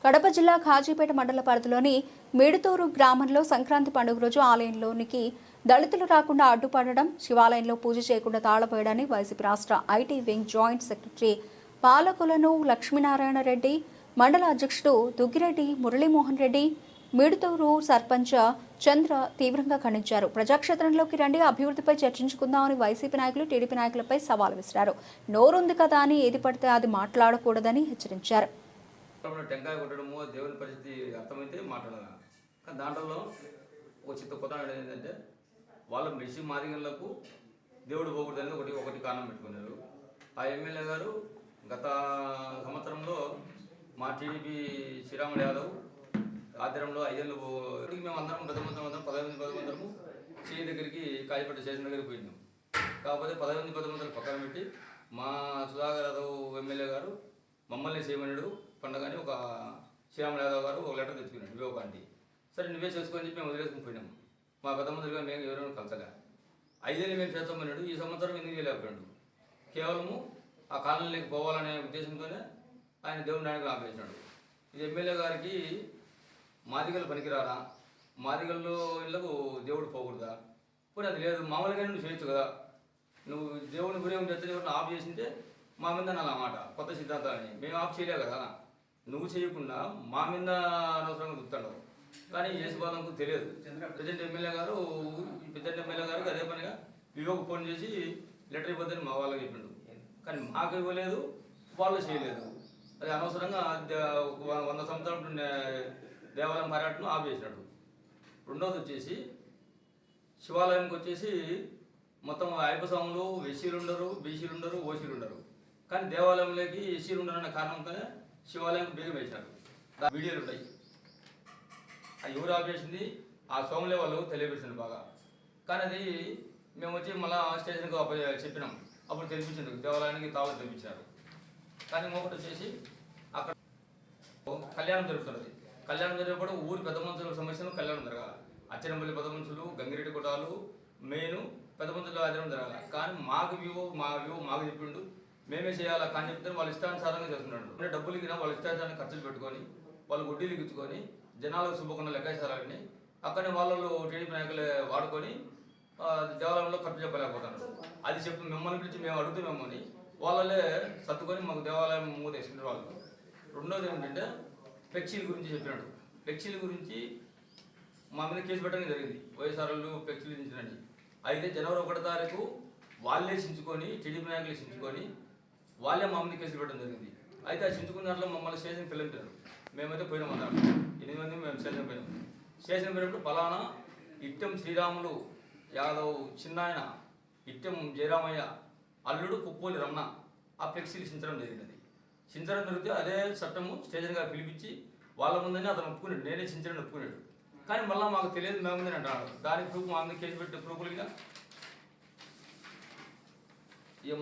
కడప జిల్లా ఖాజీపేట మండల పరిధిలోని మేడుతూరు గ్రామంలో సంక్రాంతి పండుగ రోజు ఆలయంలోనికి దళితులు రాకుండా అడ్డుపడడం, శివాలయంలో పూజ చేయకుండా తాళపోయడాన్ని వైసీపీ రాష్ట్ర ఐటీ వింగ్ జాయింట్ సెక్రటరీ పాలకులను లక్ష్మీనారాయణ రెడ్డి, మండల అధ్యక్షుడు దుగ్గిరెడ్డి మురళీమోహన్ రెడ్డి, మేడుతూరు సర్పంచ్ చంద్ర తీవ్రంగా ఖండించారు. ప్రజాక్షేత్రంలోకి రండి, అభివృద్ధిపై చర్చించుకుందామని వైసీపీ నాయకులు టీడీపీ నాయకులపై సవాల్ విసిరారు. నోరుంది కదా అని ఏది పడితే అది మాట్లాడకూడదని హెచ్చరించారు. టెంకాయ కొట్టడము దేవుని పరిస్థితి అర్థమైతే మాట్లాడాలి. కానీ దాంట్లో ఒక చిత్త కొత్త ఏంటంటే వాళ్ళ మెషి మాదిగలకు దేవుడు పోకూడదు అనేది ఒకటి కారణం పెట్టుకున్నారు. ఆ ఎమ్మెల్యే గారు గత సంవత్సరంలో మా టీడీపీ శ్రీరాములు యాదవ్ ఆధ్వర్యంలో 5 ఏళ్ళు మేము అందరం 15 మంది చేయి దగ్గరికి కాజీపేట స్టేషన్ దగ్గరికి పోయినాం. కాకపోతే 15 పక్కన పెట్టి మా సుధాకర్ యాదవ్ ఎమ్మెల్యే గారు మమ్మల్ని చేయమన్నాడు పండగని ఒక శ్రీరాములు యాదవ్ గారు ఒక లెటర్ తెచ్చుకున్నాడు వివేకాంటి. సరే నువ్వే చేసుకొని చెప్పి మేము వదిలేసుకుని పోయినాం. మా పెద్ద మందిగా మేము ఎవరైనా కలసగా 5 ఏళ్ళు మేము చేస్తామన్నాడు. ఈ సంవత్సరం ఎందుకు చేయలేకపోయాడు. కేవలము ఆ కాలనీలోకి పోవాలనే ఉద్దేశంతోనే ఆయన దేవుడి నాయకులు ఆపేసినాడు. ఇది ఎమ్మెల్యే గారికి మాదిగలు పనికిరారా, మాదిగల్లో ఇళ్లకు దేవుడు పోకూడదా? పోనీ అది లేదు, మామూలుగా నువ్వు చేయొచ్చు కదా. నువ్వు దేవుని గురి చేస్తే ఆఫ్ చేసింటే మా మీద అలా మాట కొత్త సిద్ధాంతాలని మేము ఆఫ్ చేయలే కదా. నువ్వు చేయకుండా మా మీద అనవసరంగా గుర్తాడు. కానీ యేసుబాలంకు తెలియదు. ప్రెసిడెంట్ ఎమ్మెల్యే గారికి అదే పనిగా వివేక్ ఫోన్ చేసి లెటర్ ఇవ్వద్దని మా వాళ్ళకి చెప్పిండు. కానీ మాకు ఇవ్వలేదు, వాళ్ళు చేయలేదు. అది అనవసరంగా 100 సంవత్సరాలు దేవాలయం పర్యటన ఆఫ్ చేసినాడు. రెండోది వచ్చేసి శివాలయంకి వచ్చేసి మొత్తం ఐపస్వాములు ఎస్సీలు ఉండరు, బీసీలు ఉండరు, ఓసీలు ఉండరు. కానీ దేవాలయంలోకి ఎస్సీలు ఉండరన్న కారణంతోనే శివాలయంకి బీగం వేసినారు. వీడియోలు ఉంటాయి. ఆ ఎవరు ఆఫ్ చేసింది ఆ స్వాములే వాళ్ళు తెలియపరిచింది బాగా. కానీ అది మేము వచ్చి మళ్ళీ స్టేషన్కి చెప్పినాం. అప్పుడు తెలిపించారు, దేవాలయానికి తాళం తెలిపించారు. కానీ ఇంకొకటి వచ్చేసి అక్కడ కళ్యాణం జరుగుతున్నది. కళ్యాణం జరిగేప్పుడు ఊరి పెద్ద మనుషుల సమస్యలు కళ్యాణం జరగాలి. అచ్చనంపల్లి పెద్ద మనుషులు, గంగిరెడ్డి కొట్టాలు మెయిన్ పెద్ద మనుషులు ఆధ్వర్యం జరగాలి. కానీ మాకు చెప్పిండు మేమే చేయాలా. కానీ చెప్తే వాళ్ళు ఇష్టానుసారంగా చేస్తున్నాడు. అంటే డబ్బులు కింద వాళ్ళ ఇష్టానుసారంగా ఖర్చులు పెట్టుకొని వాళ్ళు గుడ్డీలు ఇచ్చుకొని జనాలకు శుభకుండా లెక్కేసాలని అక్కడనే వాళ్ళు టీడీపీ నాయకులు వాడుకొని దేవాలయంలో ఖర్చు చెప్పలేకపోతున్నారు. అది చెప్పి మిమ్మల్ని పిలిచి మేము అడుగుతున్నామని వాళ్ళే సర్దుకొని మాకు దేవాలయం మూదేసుకుంటారు వాళ్ళు. రెండోది ఏమిటంటే ఫ్లెక్సీల గురించి చెప్పినాడు. ఫ్లెక్సీల గురించి మా మీద కేసు పెట్టడం జరిగింది. వైఎస్ఆర్లు ఫ్లెక్సీలు దించినని. అయితే జనవరి 1వ తారీఖు వాళ్ళే చించుకొని టీడీపీ నాయకులు చించుకొని వాళ్ళే మా మీద కేసులు పెట్టడం జరిగింది. అయితే ఆ చించుకున్న దాంట్లో మమ్మల్ని స్టేషన్కి పిల్లలు మేమైతే పోయినాం. అన్నారు 8 మంది మేము స్టేషన్ పోయినాం. స్టేషన్ పోయినప్పుడు ఫలానా ఇట్టం శ్రీరాములు యాదవ్ చిన్నాయన, ఇట్టం జయరామయ్య అల్లుడు కుప్పోలి రమణ ఆ ఫ్లెక్సీలు చించడం జరిగినది. చించడం జరిగితే అదే చట్టము స్టేషన్గా పిలిపించి వాళ్ళ ముందని అతను ఒప్పుకున్నాడు. నేనే చించడం ఒప్పుకున్నాడు. కానీ మళ్ళీ మాకు తెలియదు మేము ముందని అంటాడు. దానికి ప్రూఫ్ మా మీద కేసు పెట్టిన ప్రూఫ్లుగా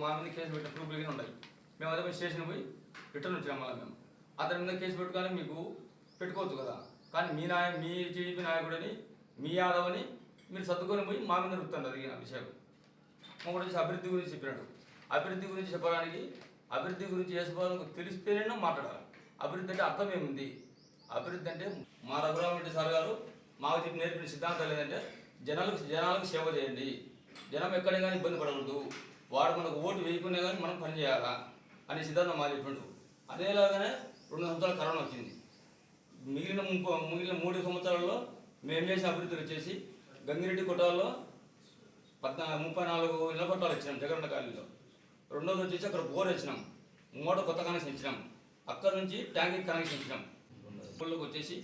మా మీద కేసు పెట్టిన ప్రూఫ్లుగా ఉన్నాయి. మేము అదే స్టేషన్ పోయి రిటర్న్ వచ్చినాం. మళ్ళీ మేము అతని మీద కేసు పెట్టుకొని మీకు పెట్టుకోవచ్చు కదా. కానీ మీ టీడీపీ నాయకుడని మీ యాదవ్ అని మీరు సర్దుకొని పోయి మా మీద రుపుతాను. అది విషయం. ఒకటి వచ్చి అభివృద్ధి గురించి చెప్పినాడు. అభివృద్ధి గురించి చెప్పడానికి అభివృద్ధి గురించి చేసుకోవాలని తెలిస్తేనే మాట్లాడాలి. అభివృద్ధి అంటే అర్థం ఏముంది? అభివృద్ధి అంటే మా రఘురామరెడ్డి సార్ గారు మాకు చెప్పి నేర్పిన సిద్ధాంతం ఏంటంటే జనాలకు సేవ చేయండి, జనం ఎక్కడే కానీ ఇబ్బంది పడకూడదు, వాడు మనకు ఓటు వేయకునే కానీ మనం పని చేయాలా అనే సిద్ధాంతం మాకు చెప్పిండు. అదేలాగానే 2 సంవత్సరాలు కరోనా వచ్చింది. మిగిలిన 3 సంవత్సరాల్లో మేము చేసిన అభివృద్ధులు వచ్చేసి గంగిరెడ్డి కొట్టాల్లో 34 ఇళ్ల కొట్టాలు ఇచ్చినాం జగన్ కాలనీలో. రెండోది వచ్చేసి అక్కడ బోర్ ఇచ్చినాం, మోటార్ కొత్త కనెక్షన్ ఇచ్చినాం. అక్కడ నుంచి ట్యాంక్ కనెక్షన్ ఇచ్చినాం. స్కూళ్ళకి వచ్చేసి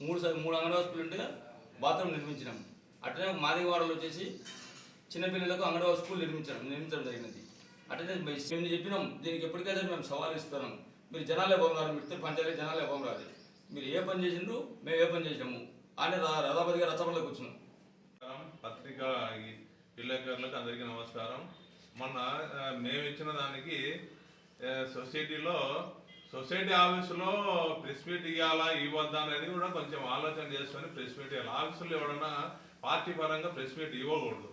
3 అంగన్వాడీ స్కూల్ ఉంటే బాత్రూమ్ నిర్మించినాం. అట్లనే మాదిగవాడలో వచ్చేసి చిన్నపిల్లలకు అంగన్వాడీ స్కూల్ నిర్మించడం జరిగినది. అట్లనే మేము చెప్పినాం, దీనికి ఎప్పటికైతే మేము సవాల్ ఇస్తున్నాం. మీరు జనాలే పోమరాదు, మిగతా పంచాయతీ జనాలే పోమరాదు, మీరు ఏ పని చేసిండ్రు మేము ఏ పని చేసినాము అని రథాపతిగా రథంలో కూర్చున్నాం. పత్రికా విలేకరులకు అందరికీ నమస్కారం. మొన్న మేము ఇచ్చిన దానికి సొసైటీ ఆఫీసులో ప్రెస్ మీట్ ఇవ్వాలా ఇవ్వద్దా అనేది కూడా కొంచెం ఆలోచన చేసుకొని ప్రెస్ మీట్ ఇవ్వాలి. ఆఫీసులో ఎవడన్నా పార్టీ పరంగా ప్రెస్ మీట్ ఇవ్వకూడదు.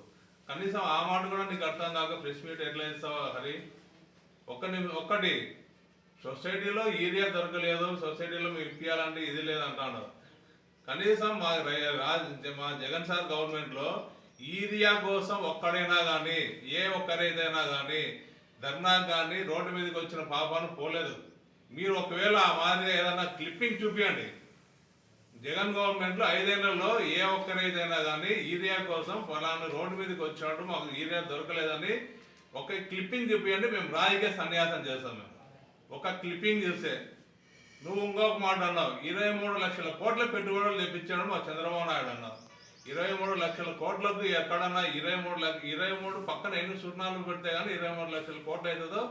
కనీసం ఆ మాట కూడా నీకు అర్థం కాక ప్రెస్ మీట్ ఎట్లా ఇస్తావా హరి? ఒక్కటి సొసైటీలో ఏరియా దొరకలేదు, సొసైటీలో మేము ఇప్పించాలంటే ఇది లేదంటాడు. కనీసం మా జగన్ సార్ గవర్నమెంట్లో ఏరియా కోసం ఒక్కడైనా కానీ ఒక్కరైనా కానీ ధర్నా కానీ రోడ్డు మీదకి వచ్చిన పాపాను పోలేదు. మీరు ఒకవేళ ఆ మాదిరిగా ఏదైనా క్లిప్పింగ్ చూపించండి. జగన్ గవర్నమెంట్లో 5 ఏళ్లలో ఒక్కరైనా కానీ ఏరియా కోసం ఫలానా రోడ్డు మీదకి వచ్చినట్టు మాకు ఏరియా దొరకలేదని ఒక క్లిప్పింగ్ చూపించండి, మేము రాజకీయ సన్యాసం చేస్తాం. మేము ఒక క్లిప్పింగ్ చూస్తే నువ్వు ఇంకొక మాట అన్నావు, 23 లక్షల కోట్ల పెట్టుబడులు తెప్పించాడు మా చంద్రబాబు నాయుడు అన్నావు. 23 లక్షల కోట్లకు ఎక్కడన్నా 23 పక్కన ఎన్ని సున్నాలు పెడితే కానీ 23 లక్షల కోట్లు అవుతుందో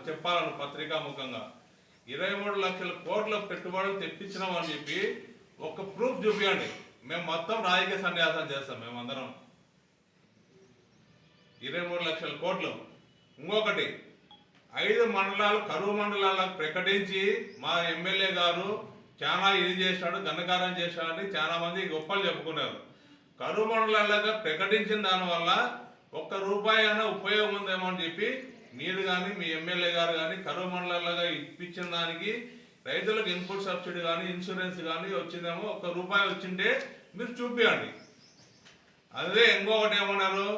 చెప్పాలను పత్రికాముఖంగా. 23 లక్షల కోట్ల పెట్టుబడులు తెప్పించినాం అని చెప్పి ఒక ప్రూఫ్ చూపించండి, మేము మొత్తం రాజకీయ సన్యాసం చేస్తాం మేమందరం. 23 లక్షల కోట్లు. ఇంకొకటి 5 మండలాలు కరువు మండలాలకు ప్రకటించి మా ఎమ్మెల్యే గారు చాలా ఇది చేసినాడు, ఘనకారం చేసినాడని చాలా మంది గొప్పలు చెప్పుకున్నారు. కరువు మండలాలుగా ప్రకటించిన దానివల్ల ₹1 అయినా ఉపయోగం ఉందేమో అని చెప్పి మీరు కానీ మీ ఎమ్మెల్యే గారు కానీ కరువు మండలాలుగా ఇప్పించిన దానికి రైతులకు ఇన్పుట్ సబ్సిడీ కానీ ఇన్సూరెన్స్ కానీ వచ్చిందేమో ₹1 వచ్చింటే మీరు చూపించండి. అదే ఇంకొకటి ఏమన్నారు,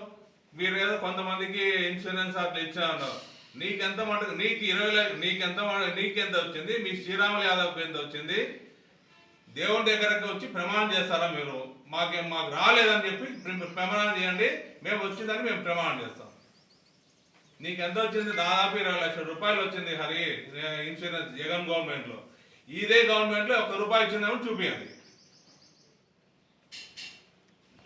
మీరు ఏదో కొంతమందికి ఇన్సూరెన్స్ అట్లా ఇచ్చారన్నారు. నీకెంత మటుకు నీకెంత వచ్చింది, మీ శ్రీరాములు యాదవ్కి ఎంత వచ్చింది? దేవుని దగ్గరకు వచ్చి ప్రమాణం చేస్తారా మీరు? మాకు రాలేదని చెప్పి ప్రమాణం చేయండి, మేము వచ్చిందని మేము ప్రమాణం చేస్తాం. నీకెంత వచ్చింది? దాదాపు 20 లక్షల రూపాయలు వచ్చింది హరి ఇన్సూరెన్స్ జగన్ గవర్నమెంట్లో. ఇదే గవర్నమెంట్లో ₹1 ఇచ్చిందేమో చూపించండి.